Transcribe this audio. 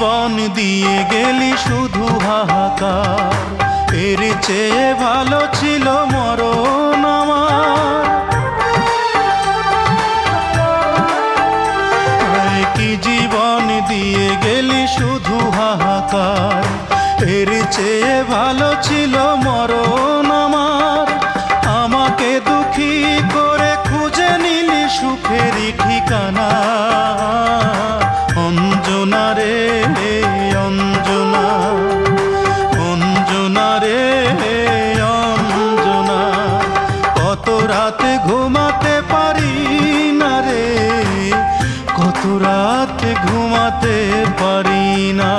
জীবন দিয়ে গেলি শুধু হাহাকার, এর চেয়ে ভালো ছিল মরণ আমার। কি জীবন দিয়ে গেলি শুধু হাহাকার, এর চেয়ে ভালো ছিল মরণ আমার। আমাকে দুঃখী করে খুঁজে নিলি সুখেরই ঠিকানা। অঞ্জনা রে অঞ্জনা, অঞ্জনা রে অঞ্জনা, কত রাতে ঘুমাতে পারি না রে, কত রাতে ঘুমাতে পারি না।